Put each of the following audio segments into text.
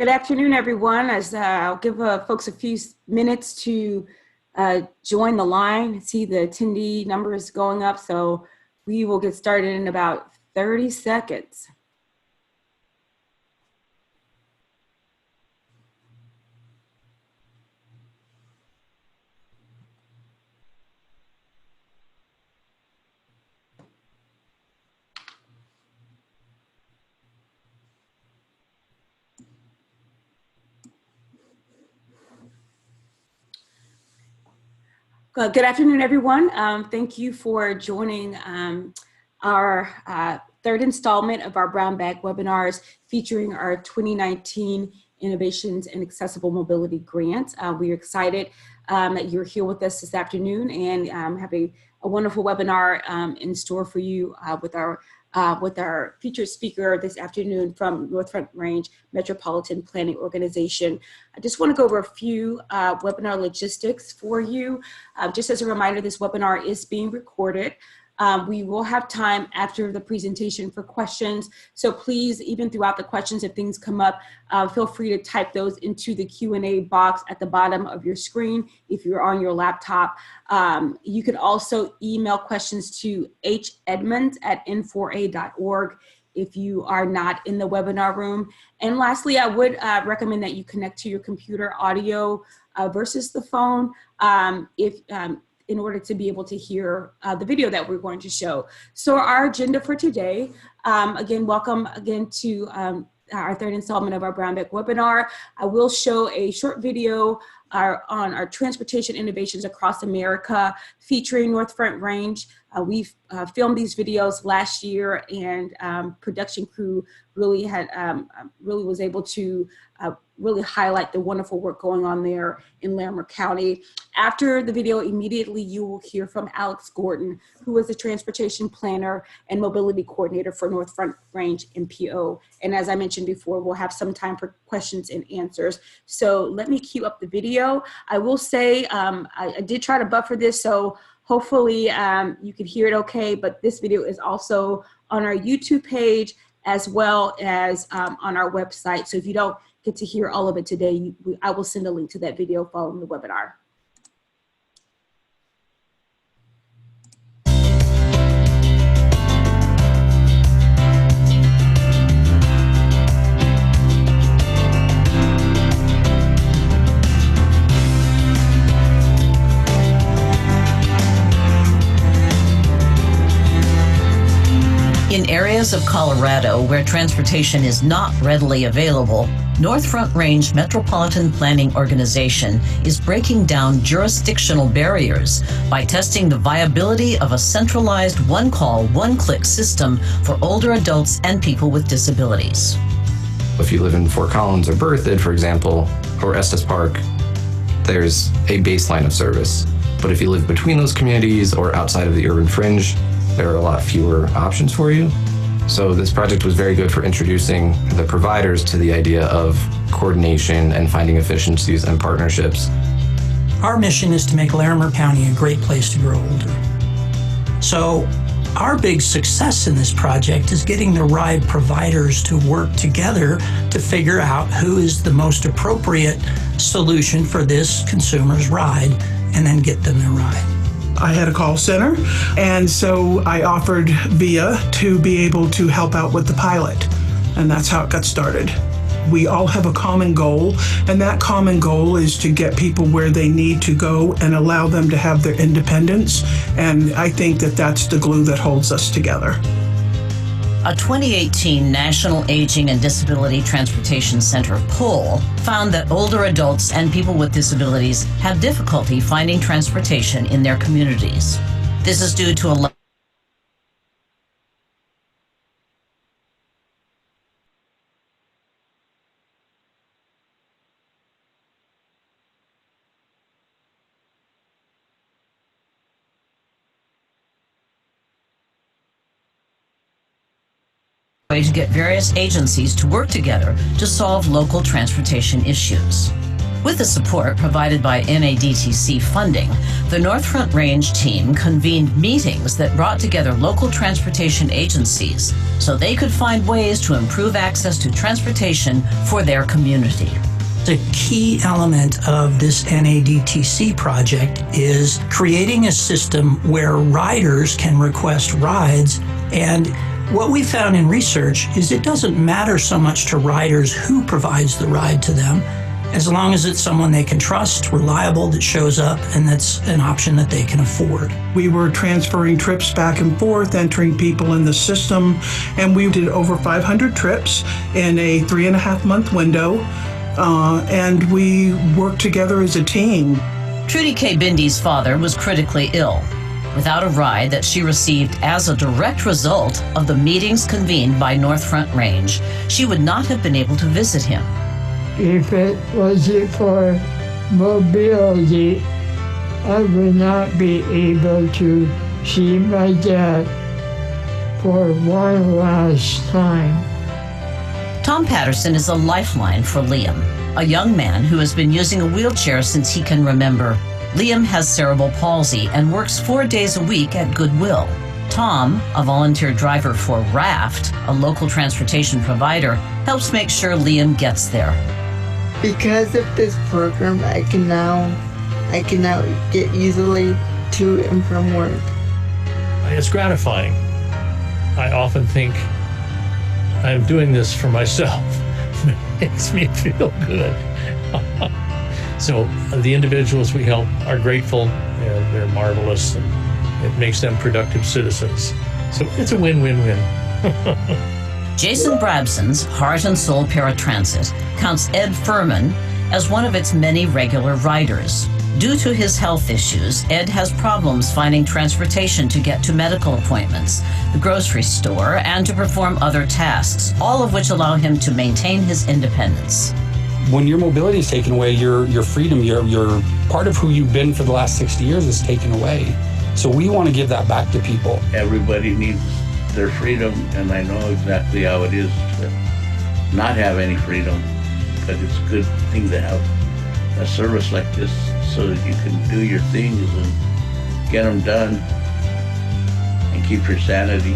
Good afternoon, everyone. As I'll give folks a few minutes to join the line. See the attendee numbers going up, so we will get started in about 30 seconds. Good afternoon, everyone. Thank you for joining our third installment of our Brown Bag webinars featuring our 2019 Innovations in Accessible Mobility Grant. We are excited that you're here with us this afternoon and have a wonderful webinar in store for you with our featured speaker this afternoon from North Front Range Metropolitan Planning Organization. I just want to go over a few webinar logistics for you. Just as a reminder, this webinar is being recorded. We will have time after the presentation for questions. So please, even throughout the questions, if things come up, feel free to type those into the Q&A box at the bottom of your screen if you're on your laptop. You can also email questions to hedmonds@n4a.org if you are not in the webinar room. And lastly, I would recommend that you connect to your computer audio versus the phone in order to be able to hear the video that we're going to show. So our agenda for today, again, welcome again to our third installment of our Brown Bag webinar. I will show a short video on our transportation innovations across America featuring North Front Range. We've filmed these videos last year, and production crew really was able to really highlight the wonderful work going on there in Larimer County. After the video, immediately you will hear from Alex Gordon, who is the transportation planner and mobility coordinator for North Front Range MPO. And as I mentioned before, we'll have some time for questions and answers. So let me queue up the video. I will say I did try to buffer this, so hopefully you can hear it okay, but this video is also on our YouTube page as well as on our website. So if you don't get to hear all of it today, I will send a link to that video following the webinar. In areas of Colorado where transportation is not readily available, North Front Range Metropolitan Planning Organization is breaking down jurisdictional barriers by testing the viability of a centralized one-call, one-click system for older adults and people with disabilities. If you live in Fort Collins or Berthoud, for example, or Estes Park, there's a baseline of service. But if you live between those communities or outside of the urban fringe, there are a lot fewer options for you. So this project was very good for introducing the providers to the idea of coordination and finding efficiencies and partnerships. Our mission is to make Larimer County a great place to grow older. So our big success in this project is getting the ride providers to work together to figure out who is the most appropriate solution for this consumer's ride and then get them their ride. I had a call center, and so I offered VIA to be able to help out with the pilot, and that's how it got started. We all have a common goal, and that common goal is to get people where they need to go and allow them to have their independence, and I think that that's the glue that holds us together. A 2018 National Aging and Disability Transportation Center poll found that older adults and people with disabilities have difficulty finding transportation in their communities. This is due to a to get various agencies to work together to solve local transportation issues. With the support provided by NADTC funding, the North Front Range team convened meetings that brought together local transportation agencies so they could find ways to improve access to transportation for their community. The key element of this NADTC project is creating a system where riders can request rides. And what we found in research is it doesn't matter so much to riders who provides the ride to them, as long as it's someone they can trust, reliable, that shows up, and that's an option that they can afford. We were transferring trips back and forth, entering people in the system, and we did over 500 trips in a 3.5-month window, and we worked together as a team. Trudy K. Bindy's father was critically ill. Without a ride that she received as a direct result of the meetings convened by North Front Range, she would not have been able to visit him. If it wasn't for mobility, I would not be able to see my dad for one last time. Tom Patterson is a lifeline for Liam, a young man who has been using a wheelchair since he can remember. Liam has cerebral palsy and works 4 days a week at Goodwill. Tom, a volunteer driver for Raft, a local transportation provider, helps make sure Liam gets there. Because of this program, I can now get easily to and from work. It's gratifying. I often think I'm doing this for myself. It makes me feel good. So the individuals we help are grateful, and they're marvelous, and it makes them productive citizens. So it's a win-win-win. Jason Brabson's Heart and Soul Paratransit counts Ed Furman as one of its many regular riders. Due to his health issues, Ed has problems finding transportation to get to medical appointments, the grocery store, and to perform other tasks, all of which allow him to maintain his independence. When your mobility is taken away, your freedom, your part of who you've been for the last 60 years is taken away. So we want to give that back to people. Everybody needs their freedom, and I know exactly how it is to not have any freedom, but it's a good thing to have a service like this so that you can do your things and get them done and keep your sanity.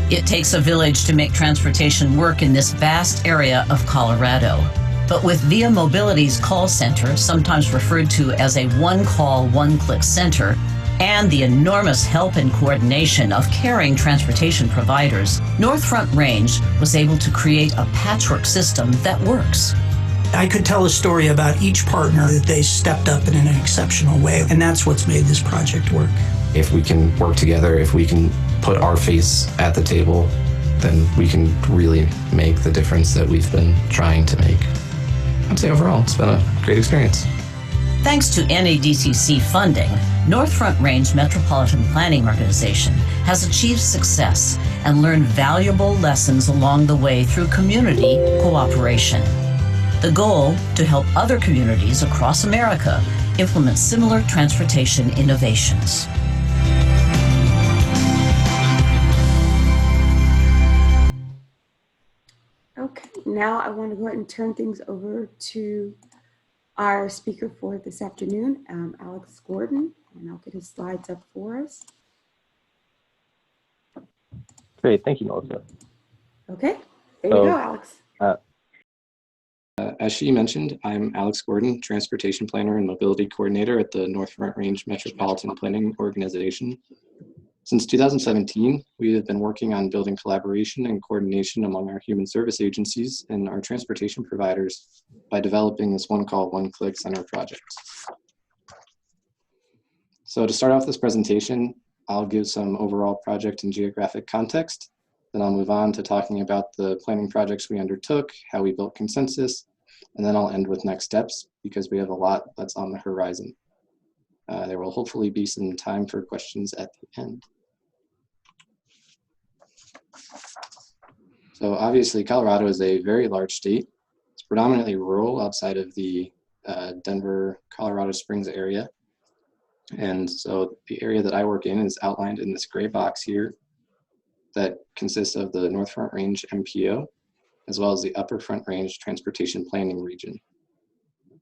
It takes a village to make transportation work in this vast area of Colorado. But with Via Mobility's call center, sometimes referred to as a one-call, one-click center, and the enormous help and coordination of caring transportation providers, North Front Range was able to create a patchwork system that works. I could tell a story about each partner that they stepped up in an exceptional way, and that's what's made this project work. If we can work together, if we can put our face at the table, then we can really make the difference that we've been trying to make. I'd say overall, it's been a great experience. Thanks to NADTC funding, North Front Range Metropolitan Planning Organization has achieved success and learned valuable lessons along the way through community cooperation. The goal, to help other communities across America implement similar transportation innovations. Okay, now I want to go ahead and turn things over to our speaker for this afternoon, Alex Gordon, and I'll get his slides up for us. Great, thank you, Melissa. Okay, there you go, Alex. As she mentioned, I'm Alex Gordon, Transportation Planner and Mobility Coordinator at the North Front Range Metropolitan Planning Organization. Since 2017, we have been working on building collaboration and coordination among our human service agencies and our transportation providers by developing this one-call, one-click center project. So to start off this presentation, I'll give some overall project and geographic context. Then I'll move on to talking about the planning projects we undertook, how we built consensus, and then I'll end with next steps because we have a lot that's on the horizon. There will hopefully be some time for questions at the end. So obviously Colorado is a very large state. It's predominantly rural outside of the Denver, Colorado Springs area. And so the area that I work in is outlined in this gray box here that consists of the North Front Range MPO, as well as the Upper Front Range Transportation Planning Region.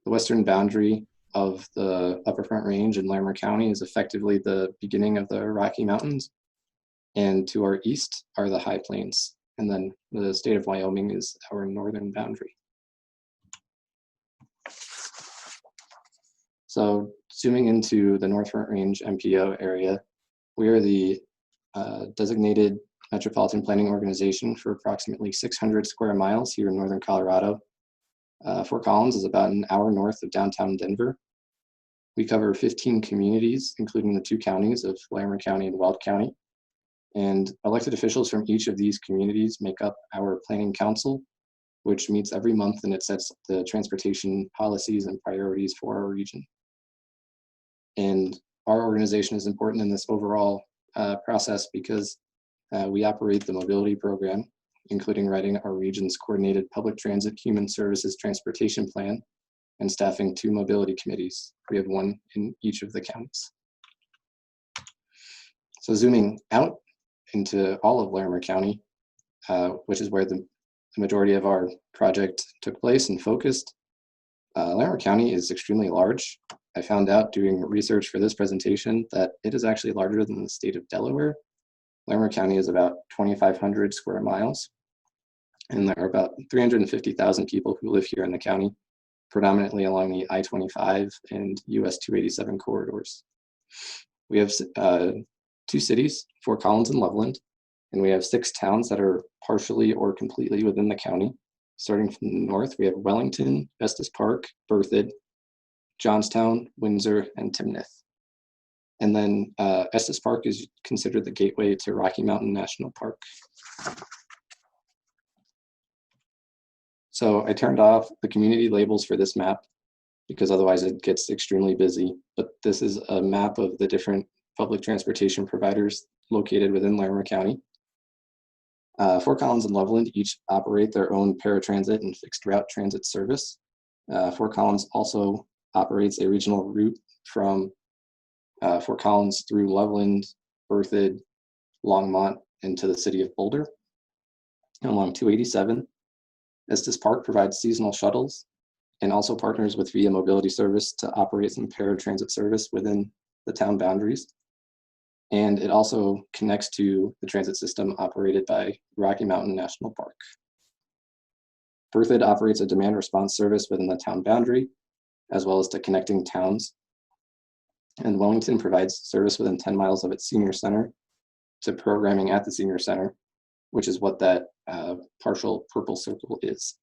The western boundary of the Upper Front Range in Larimer County is effectively the beginning of the Rocky Mountains. And to our east are the high plains. And then the state of Wyoming is our northern boundary. So zooming into the North Front Range MPO area, we are the designated metropolitan planning organization for approximately 600 square miles here in northern Colorado. Fort Collins is about an hour north of downtown Denver. We cover 15 communities, including the 2 counties of Larimer County and Weld County. And elected officials from each of these communities make up our planning council, which meets every month, and it sets the transportation policies and priorities for our region. And our organization is important in this overall process because we operate the mobility program, including writing our region's coordinated public transit human services transportation plan and staffing 2 mobility committees. We have 1 in each of the counties. So zooming out into all of Larimer County, which is where the majority of our project took place and focused. Larimer County is extremely large. I found out doing research for this presentation that it is actually larger than the state of Delaware. Larimer County is about 2,500 square miles, and there are about 350,000 people who live here in the county, predominantly along the I-25 and US 287 corridors. We have 2 cities, Fort Collins and Loveland, and we have 6 towns that are partially or completely within the county. Starting from the north, we have Wellington, Estes Park, Berthoud, Johnstown, Windsor, and Timnath. And then Estes Park is considered the gateway to Rocky Mountain National Park. So I turned off the community labels for this map because otherwise it gets extremely busy. But this is a map of the different public transportation providers located within Larimer County. Fort Collins and Loveland each operate their own paratransit and fixed route transit service. Fort Collins also operates a regional route from Fort Collins through Loveland, Berthoud, Longmont, and to the city of Boulder. Along 287, Estes Park provides seasonal shuttles and also partners with Via Mobility Service to operate some paratransit service within the town boundaries. And it also connects to the transit system operated by Rocky Mountain National Park. Berthoud operates a demand response service within the town boundary, as well as to connecting towns. And Wellington provides service within 10 miles of its senior center to programming at the senior center, which is what that partial purple circle is.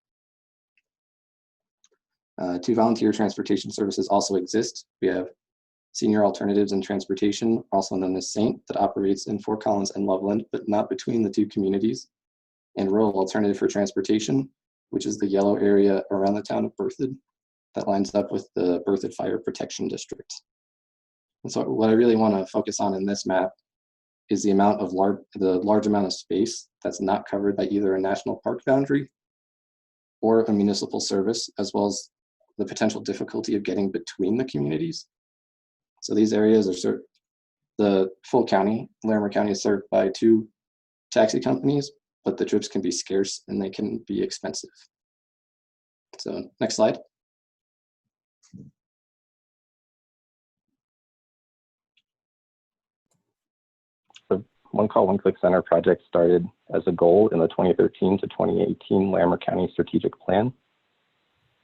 2 volunteer transportation services also exist. We have Senior Alternatives in Transportation, also known as SAINT, that operates in Fort Collins and Loveland, but not between the 2 communities, and Rural Alternative for Transportation, which is the yellow area around the town of Berthoud that lines up with the Berthoud Fire Protection District. And so what I really want to focus on in this map is the amount of large amount of space that's not covered by either a national park boundary or a municipal service, as well as the potential difficulty of getting between the communities. So these areas are served, the full county, Larimer County, is served by 2 taxi companies, but the trips can be scarce and they can be expensive. So next slide. The One Call, One Click Center project started as a goal in the 2013 to 2018 Larimer County Strategic Plan.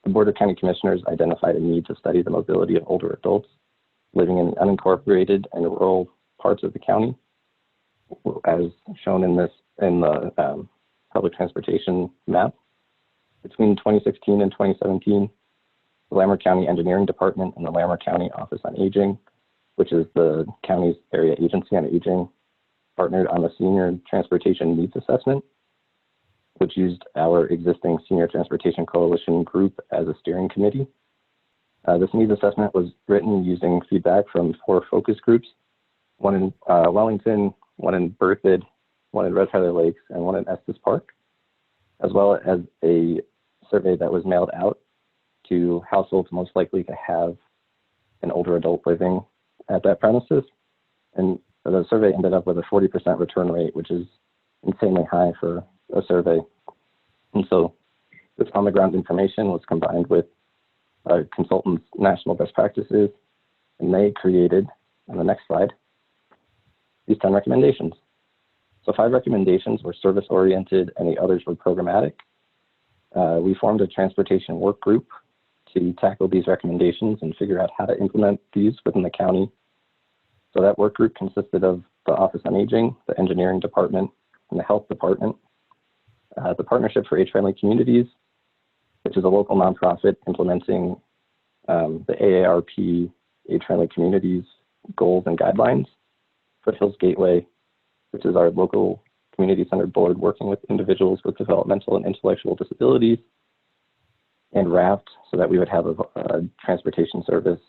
The Board of County Commissioners identified a need to study the mobility of older adults living in unincorporated and rural parts of the county, as shown in the public transportation map. Between 2016 and 2017, the Larimer County Engineering Department and the Larimer County Office on Aging, which is the county's area agency on aging, partnered on the Senior Transportation Needs Assessment, which used our existing Senior Transportation Coalition group as a steering committee. This needs assessment was written using feedback from 4 focus groups, 1 in Wellington, 1 in Berthoud, 1 in Red Feather Lakes, and 1 in Estes Park, as well as a survey that was mailed out to households most likely to have an older adult living at that premises. And the survey ended up with a 40% return rate, which is insanely high for a survey. And so this on-the-ground information was combined with consultants' national best practices, and they created, on the next slide, these 10 recommendations. So 5 recommendations were service-oriented and the others were programmatic. We formed a transportation work group to tackle these recommendations and figure out how to implement these within the county. So that work group consisted of the Office on Aging, the Engineering Department, and the Health Department. The Partnership for Age-Friendly Communities, which is a local nonprofit implementing the AARP Age-Friendly Communities goals and guidelines. Foothills Gateway, which is our local community-centered board working with individuals with developmental and intellectual disabilities, and RAFT, so that we would have a transportation service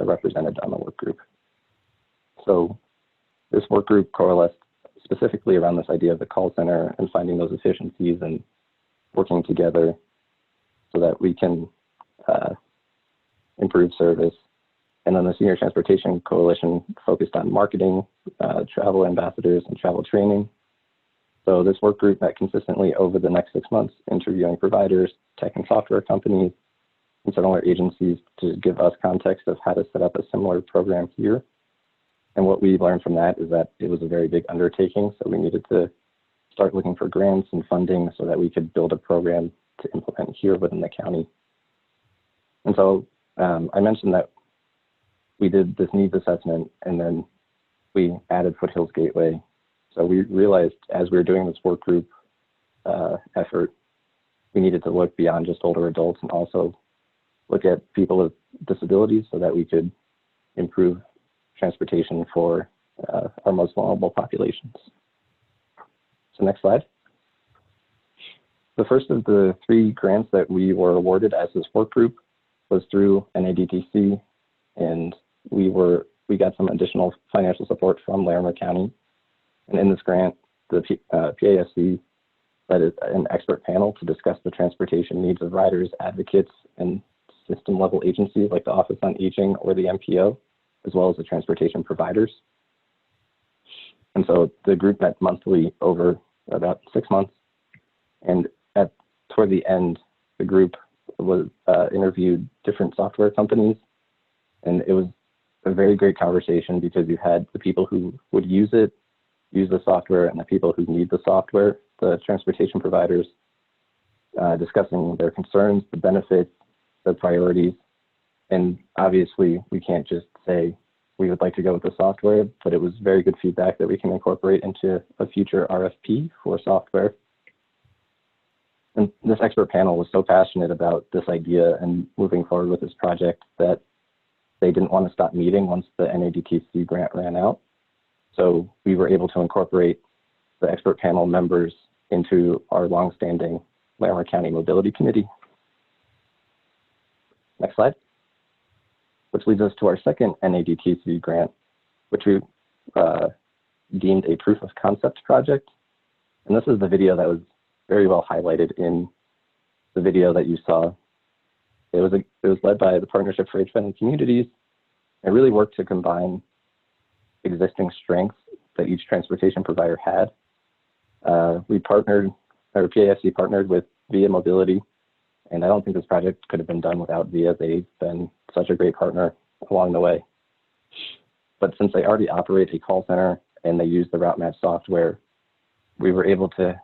represented on the work group. So this work group coalesced specifically around this idea of the call center and finding those efficiencies and working together so that we can improve service. And then the Senior Transportation Coalition focused on marketing, travel ambassadors, and travel training. So this work group met consistently over the next 6 months, interviewing providers, tech and software companies, and similar agencies to give us context of how to set up a similar program here. And what we learned from that is that it was a very big undertaking, so we needed to start looking for grants and funding so that we could build a program to implement here within the county. And so I mentioned that we did this needs assessment and then we added Foothills Gateway. So we realized as we were doing this work group effort, we needed to look beyond just older adults and also look at people with disabilities so that we could improve transportation for our most vulnerable populations. So next slide. The first of the 3 grants that we were awarded as this work group was through NADTC, and we got some additional financial support from Larimer County. And in this grant, the PASC led an expert panel to discuss the transportation needs of riders, advocates, and system-level agencies like the Office on Aging or the MPO, as well as the transportation providers. And so the group met monthly over about 6 months. And toward the end, the group interviewed different software companies. And it was a very great conversation because you had the people who would use the software, and the people who need the software, the transportation providers, discussing their concerns, the benefits, the priorities. And obviously, we can't just say we would like to go with the software, but it was very good feedback that we can incorporate into a future RFP for software. And this expert panel was so passionate about this idea and moving forward with this project that they didn't want to stop meeting once the NADTC grant ran out. So we were able to incorporate the expert panel members into our longstanding Larimer County Mobility Committee. Next slide. Which leads us to our second NADTC grant, which we deemed a proof of concept project. And this is the video that was very well highlighted in the video that you saw. It was led by the Partnership for Age-Friendly Communities. It really worked to combine existing strengths that each transportation provider had. PASC partnered with Via Mobility, and I don't think this project could have been done without Via. They've been such a great partner along the way. But since they already operate a call center and they use the route map software, we were able to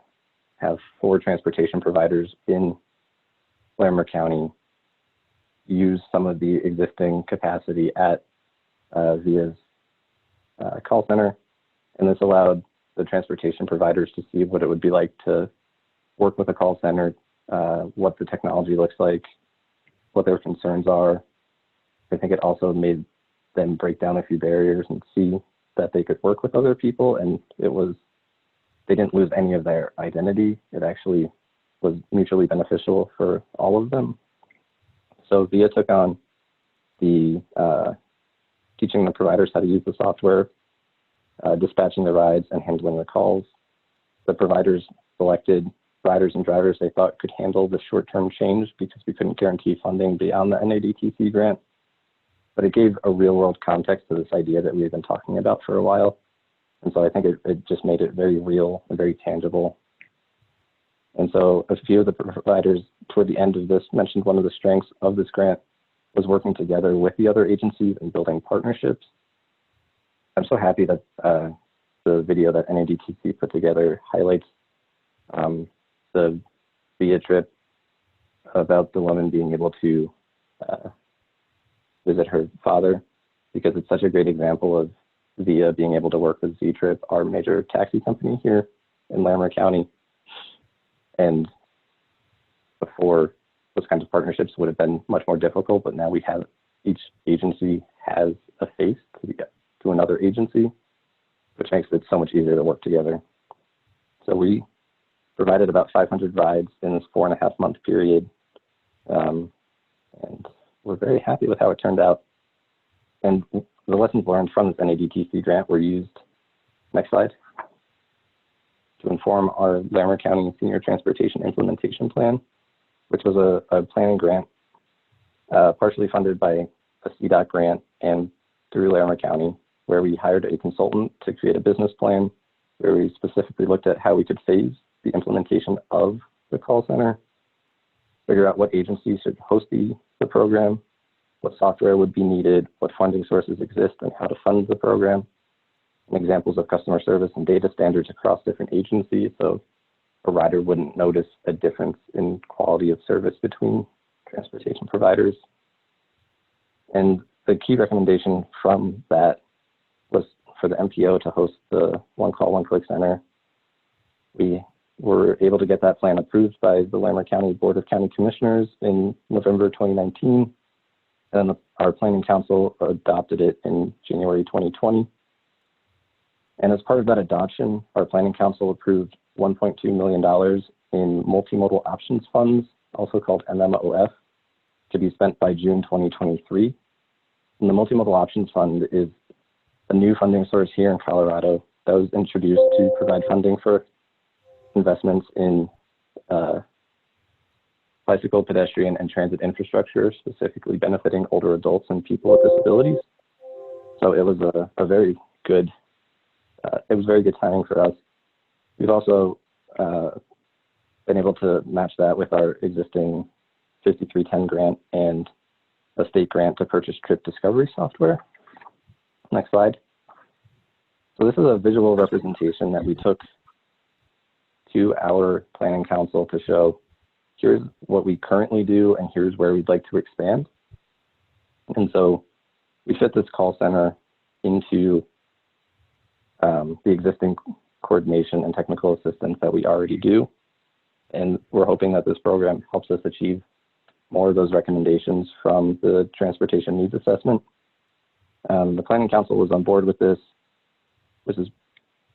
have 4 transportation providers in Larimer County use some of the existing capacity at Via's call center. And this allowed the transportation providers to see what it would be like to work with a call center, what the technology looks like, what their concerns are. I think it also made them break down a few barriers and see that they could work with other people, and they didn't lose any of their identity. It actually was mutually beneficial for all of them. So Via took on the teaching the providers how to use the software, dispatching the rides, and handling the calls. The providers selected riders and drivers they thought could handle the short-term change because we couldn't guarantee funding beyond the NADTC grant. But it gave a real-world context to this idea that we've been talking about for a while. And so I think it just made it very real and very tangible. And so a few of the providers toward the end of this mentioned one of the strengths of this grant was working together with the other agencies and building partnerships. I'm so happy that the video that NADTC put together highlights the VIA trip about the woman being able to visit her father, because it's such a great example of VIA being able to work with Z-Trip, our major taxi company here in Larimer County. And before, those kinds of partnerships would have been much more difficult, but now we have, each agency has a face to another agency, which makes it so much easier to work together. So we provided about 500 rides in this 4.5-month period. And we're very happy with how it turned out. And the lessons learned from this NADTC grant were used, next slide, to inform our Larimer County Senior Transportation Implementation Plan, which was a planning grant partially funded by a CDOT grant and through Larimer County, where we hired a consultant to create a business plan where we specifically looked at how we could phase the implementation of the call center, figure out what agencies should host the program, what software would be needed, what funding sources exist, and how to fund the program, and examples of customer service and data standards across different agencies, so a rider wouldn't notice a difference in quality of service between transportation providers. And the key recommendation from that was for the MPO to host the One Call, One Click Center. We were able to get that plan approved by the Larimer County Board of County Commissioners in November 2019, and our Planning Council adopted it in January 2020. And as part of that adoption, our Planning Council approved $1.2 million in multimodal options funds, also called MMOF, to be spent by June 2023. And the multimodal options fund is a new funding source here in Colorado that was introduced to provide funding for investments in bicycle, pedestrian, and transit infrastructure, specifically benefiting older adults and people with disabilities. So it was a very good, it was very good timing for us. We've also been able to match that with our existing 5310 grant and a state grant to purchase trip discovery software. Next slide. So this is a visual representation that we took to our planning council to show, here's what we currently do and here's where we'd like to expand. And so we fit this call center into the existing coordination and technical assistance that we already do. And we're hoping that this program helps us achieve more of those recommendations from the transportation needs assessment. The Planning Council was on board with this, which has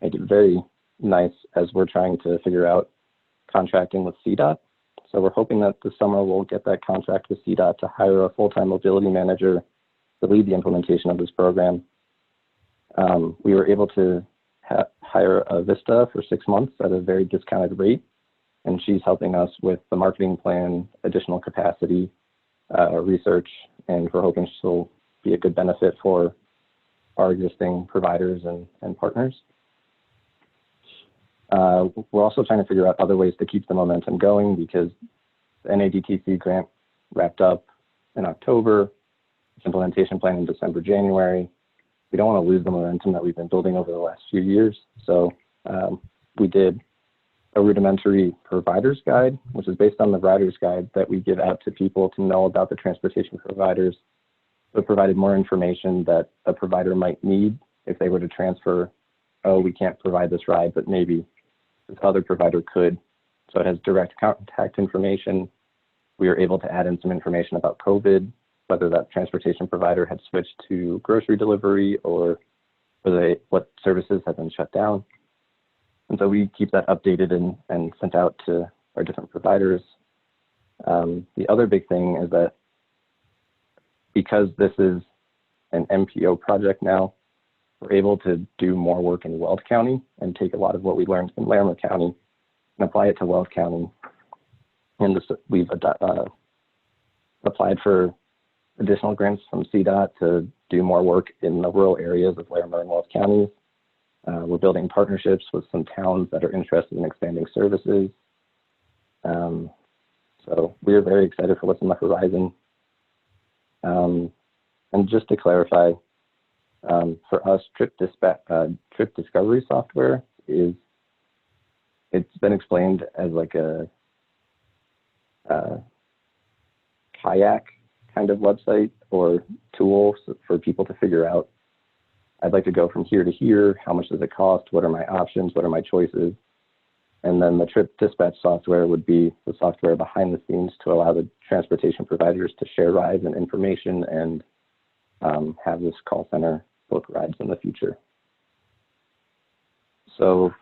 made it very nice as we're trying to figure out contracting with CDOT. So we're hoping that this summer we'll get that contract with CDOT to hire a full-time mobility manager to lead the implementation of this program. We were able to hire a Vista for 6 months at a very discounted rate, and she's helping us with the marketing plan, additional capacity, research, and we're hoping she'll be a good benefit for our existing providers and partners. We're also trying to figure out other ways to keep the momentum going, because the NADTC grant wrapped up in October, implementation plan in December, January. We don't want to lose the momentum that we've been building over the last few years. So we did a rudimentary provider's guide, which is based on the rider's guide that we give out to people to know about the transportation providers. So it provided more information that a provider might need if they were to transfer, oh, we can't provide this ride, but maybe this other provider could. So it has direct contact information. We were able to add in some information about COVID, whether that transportation provider had switched to grocery delivery or what services have been shut down. And so we keep that updated and sent out to our different providers. The other big thing is that because this is an MPO project now, we're able to do more work in Weld County and take a lot of what we learned in Larimer County and apply it to Weld County. And we've applied for additional grants from CDOT to do more work in the rural areas of Larimer and Weld counties. We're building partnerships with some towns that are interested in expanding services. So we're very excited for what's on the horizon. And just to clarify, for us, trip discovery software it's been explained as like a kayak kind of website or tool for people to figure out, I'd like to go from here to here. How much does it cost? What are my options? What are my choices? And then the trip dispatch software would be the software behind the scenes to allow the transportation providers to share rides and information and have this call center book rides in the future. So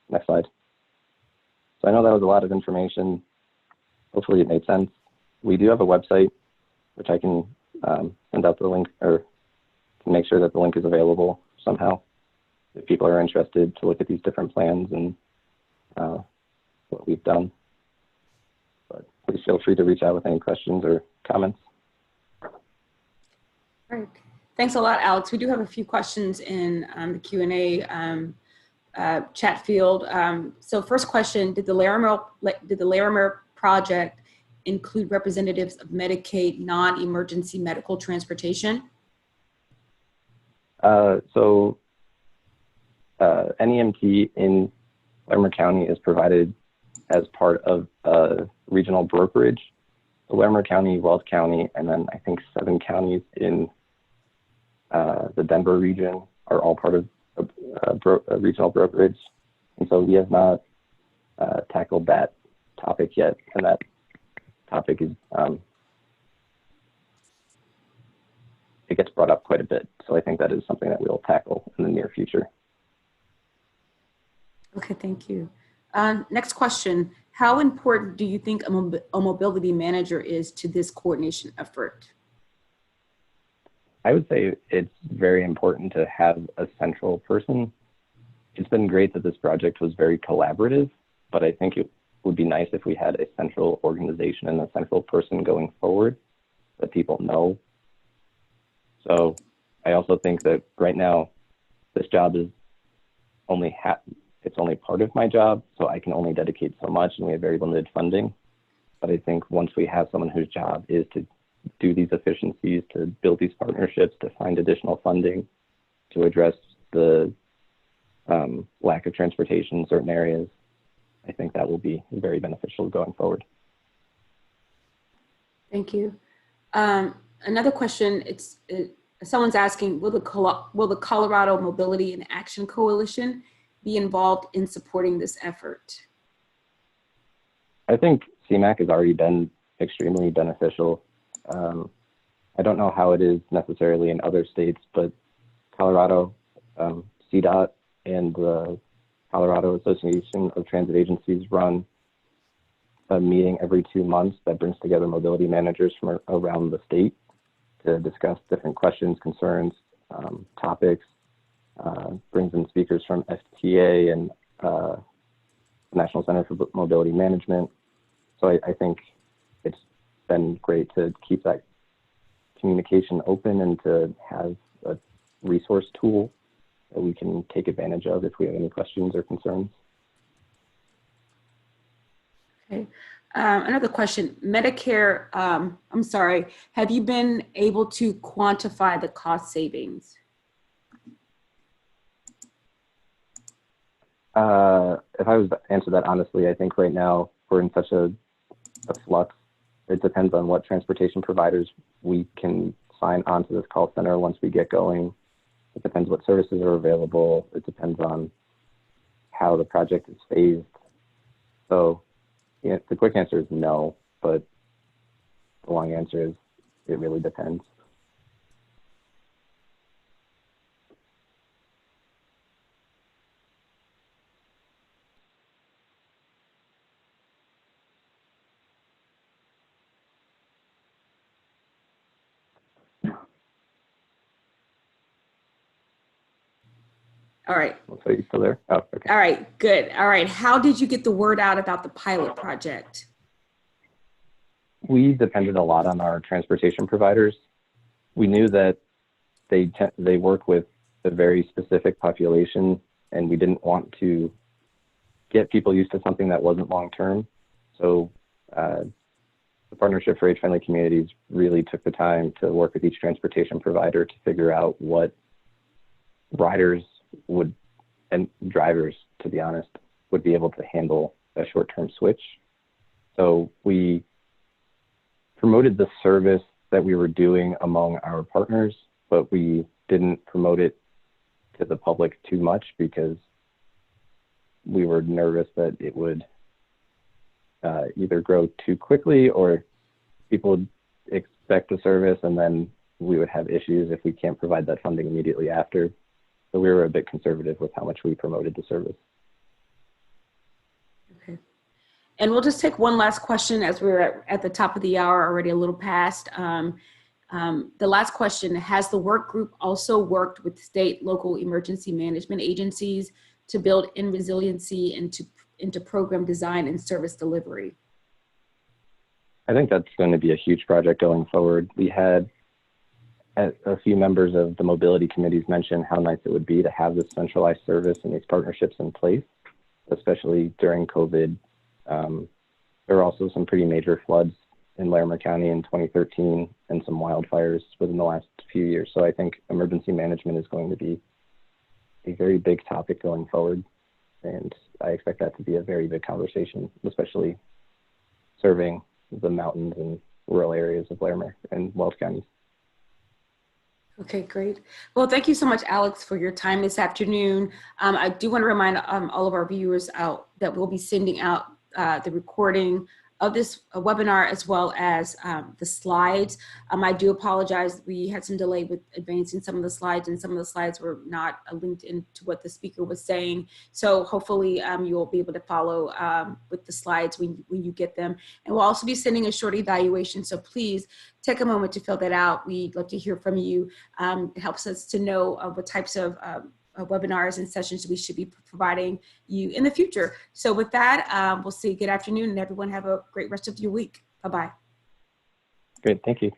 next slide. So I know that was a lot of information. Hopefully it made sense. We do have a website, which I can send out the link, or can make sure that the link is available somehow if people are interested to look at these different plans and what we've done. But please feel free to reach out with any questions or comments. Great. Thanks a lot, Alex. We do have a few questions in the Q&A chat field. So first question, did the Larimer project include representatives of Medicaid non-emergency medical transportation? NEMT in Larimer County is provided as part of a regional brokerage. So Larimer County, Wells County, and then I think 7 counties in the Denver region are all part of a regional brokerage. And so we have not tackled that topic yet, and that topic is, it gets brought up quite a bit. So I think that is something that we'll tackle in the near future. Okay, thank you. Next question, how important do you think a mobility manager is to this coordination effort? I would say it's very important to have a central person. It's been great that this project was very collaborative, but I think it would be nice if we had a central organization and a central person going forward that people know. So I also think that right now, this job is it's only part of my job, so I can only dedicate so much, and we have very limited funding. But I think once we have someone whose job is to do these efficiencies, to build these partnerships, to find additional funding, to address the lack of transportation in certain areas, I think that will be very beneficial going forward. Thank you. Another question, someone's asking, will the Colorado Mobility and Action Coalition be involved in supporting this effort? I think CMAQ has already been extremely beneficial. I don't know how it is necessarily in other states, but Colorado, CDOT, and the Colorado Association of Transit Agencies run a meeting every 2 months that brings together mobility managers from around the state to discuss different questions, concerns, topics, brings in speakers from FTA and National Center for Mobility Management. So I think it's been great to keep that communication open and to have a resource tool that we can take advantage of if we have any questions or concerns. Okay. Another question, Medicare, I'm sorry, have you been able to quantify the cost savings? If I was to answer that honestly, I think right now we're in such a flux. It depends on what transportation providers we can sign onto this call center once we get going. It depends what services are available. It depends on how the project is phased. So yeah, the quick answer is no, but the long answer is it really depends. All right. So you still there? Oh, okay. All right, good. All right, how did you get the word out about the pilot project? We depended a lot on our transportation providers. We knew that they work with a very specific population, and we didn't want to get people used to something that wasn't long-term. So The Partnership for Age-Friendly Communities really took the time to work with each transportation provider to figure out what riders would, and drivers, to be honest, would be able to handle a short-term switch. So we promoted the service that we were doing among our partners, but we didn't promote it to the public too much because we were nervous that it would either grow too quickly or people would expect the service and then we would have issues if we can't provide that funding immediately after. So we were a bit conservative with how much we promoted the service. Okay. And we'll just take one last question as we're at the top of the hour, already a little past. The last question, has the work group also worked with state, local emergency management agencies to build in resiliency into program design and service delivery? I think that's going to be a huge project going forward. We had a few members of the mobility committees mention how nice it would be to have this centralized service and these partnerships in place, especially during COVID. There were also some pretty major floods in Larimer County in 2013 and some wildfires within the last few years. So I think emergency management is going to be a very big topic going forward. And I expect that to be a very big conversation, especially serving the mountains and rural areas of Larimer and Wells counties. Okay, great. Well, thank you so much, Alex, for your time this afternoon. I do want to remind all of our viewers out that we'll be sending out the recording of this webinar as well as the slides. I do apologize. We had some delay with advancing some of the slides and some of the slides were not linked into what the speaker was saying. So hopefully you'll be able to follow with the slides when you get them. And we'll also be sending a short evaluation. So please take a moment to fill that out. We'd love to hear from you. It helps us to know what types of webinars and sessions we should be providing you in the future. So with that, we'll say good afternoon and everyone have a great rest of your week. Bye-bye. Great, thank you.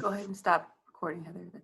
Go ahead and stop recording, Heather.